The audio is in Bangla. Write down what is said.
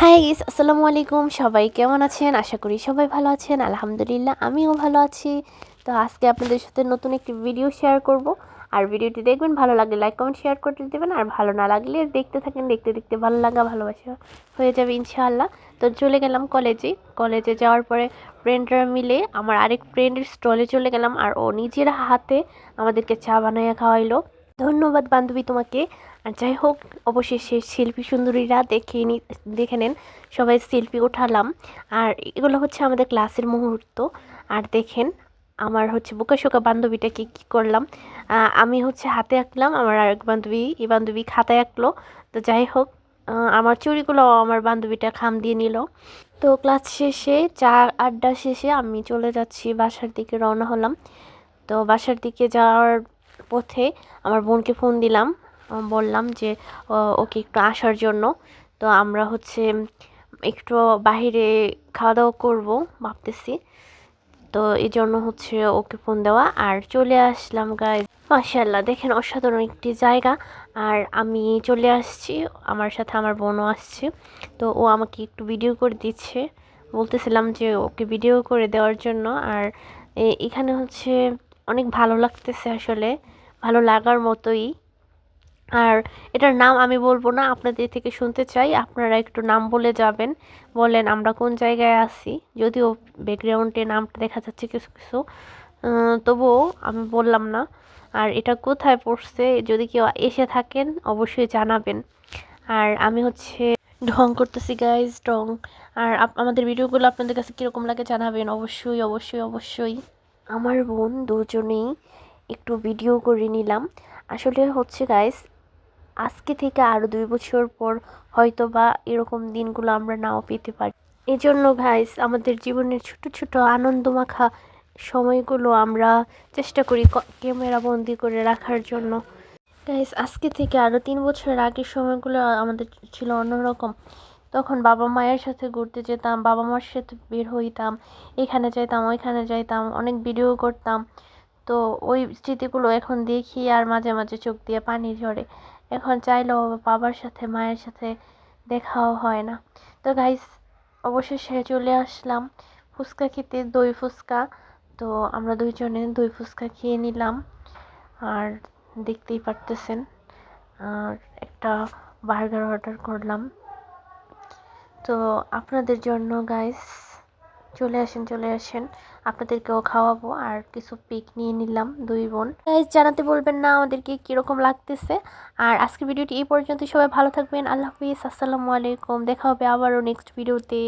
হাই গাইস, আসসালামু আলাইকুম। সবাই কেমন আছেন? আশা করি সবাই ভালো আছেন। আলহামদুলিল্লাহ আমিও ভালো আছি। তো আজকে আপনাদের সাথে নতুন একটি ভিডিও শেয়ার করব। আর ভিডিওটি দেখবেন, ভালো লাগলে লাইক কমেন্ট শেয়ার করতে দেবেন, আর ভালো না লাগলে দেখতে থাকেন, দেখতে দেখতে ভালো লাগা ভালোবাসা হয়ে যাবে ইনশাআল্লাহ। তো চলে গেলাম কলেজে যাওয়ার পরে ফ্রেন্ডরা মিলে আমার আরেক ফ্রেন্ডের স্টলে চলে গেলাম, আর ও নিজের হাতে আমাদেরকে চা বানাইয়া খাওয়াইলো। ধন্যবাদ বান্ধবী তোমাকে। আর যাই হোক, অবশেষে শিল্পী সুন্দরীরা দেখে নেন, সবাই সেলফি উঠালাম। আর এগুলো হচ্ছে আমাদের ক্লাসের মুহূর্ত। আর দেখেন আমার হচ্ছে বোকাশোকা বান্ধবীটাকে কী করলাম। আমি হচ্ছে হাতে আঁকলাম, আমার আরেক বান্ধবী, এই বান্ধবী খাতায় আঁকলো। তো যাই হোক, আমার চুড়িগুলো আমার বান্ধবীটা খাম দিয়ে নিল। তো ক্লাস শেষে চা আড্ডা শেষে আমি চলে যাচ্ছি, বাসার দিকে রওনা হলাম। তো বাসার দিকে যাওয়ার পথে আমার বোনকে ফোন দিলাম, বললাম যে ওকে একটু আসার জন্য। তো আমরা হচ্ছে একটু বাহিরে খাওয়া দাওয়া করবো ভাবতেছি। তো এই জন্য হচ্ছে ওকে ফোন দেওয়া, আর চলে আসলাম গাইজ। মাশাআল্লাহ, দেখেন অসাধারণ একটি জায়গা। আর আমি চলে আসছি, আমার সাথে আমার বোনও আসছে। তো ও আমাকে একটু ভিডিও করে দিচ্ছে, বলতেছিলাম যে ওকে ভিডিও করে দেওয়ার জন্য। আর এখানে হচ্ছে অনেক ভালো লাগতেছে, আসলে ভালো লাগার মতোই। আর এটার নাম আমি বলবো না, আপনাদের থেকে শুনতে চাই, আপনারা একটু নাম বলে যাবেন, বলেন আমরা কোন জায়গায় আছি। যদিও ব্যাকগ্রাউন্ডে নামটা দেখা যাচ্ছে কিছু কিছু, তবুও আমি বললাম না। আর এটা কোথায় পড়ছে, যদি কেউ এসে থাকেন অবশ্যই জানাবেন। আর আমি হচ্ছে ঢং করতেছি গাইজ, ঢং। আর আমাদের ভিডিওগুলো আপনাদের কাছে কীরকম লাগে জানাবেন, অবশ্যই অবশ্যই অবশ্যই। আমার বোন দুজনেই একটু ভিডিও করে নিলাম। আসলে হচ্ছে গাইজ, আজকে থেকে আরও 2 বছর পর হয়তো বা এরকম দিনগুলো আমরা নাও পেতে পারি। এজন্য গাইস, আমাদের জীবনের ছোট ছোট আনন্দমাখা সময়গুলো আমরা চেষ্টা করি ক্যামেরা বন্দি করে রাখার জন্য। গাইস, আজকে থেকে আরও 3 বছর আগের সময়গুলো আমাদের ছিল অন্যরকম। তখন বাবা মায়ের সাথে ঘুরতে যেতাম, বাবা মার সাথে বের হইতাম, এখানে যাইতাম ওইখানে যাইতাম, অনেক ভিডিও করতাম। তো ওই স্মৃতিগুলো এখন দেখি আর মাঝে মাঝে চোখ দিয়ে পানি ঝরে। এখন চাইলেও বাবার সাথে মায়ের সাথে দেখাও হয় না। তো গাইস, অবশেষে চলে আসলাম ফুচকা খেতে, দই ফুচকা। তো আমরা দুইজনে দই ফুচকা খেয়ে নিলাম। আর দেখতেই পারতেছেন, আর একটা বার্গার অর্ডার করলাম। তো আপনাদের জন্য গাইস, চলে আসেন চলে আসেন, আপনাদেরকেও খাওয়াবো। আর কিছু পিক নিয়ে নিলাম, 2 বোন। গাইস, জানাতে বলবেন না আমাদেরকে কীরকম লাগতেছে। আর আজকের ভিডিওটি এই পর্যন্ত, সবাই ভালো থাকবেন, আল্লাহ হাফিজ, আসসালামু আলাইকুম। দেখা হবে আবারও নেক্সট ভিডিওতে।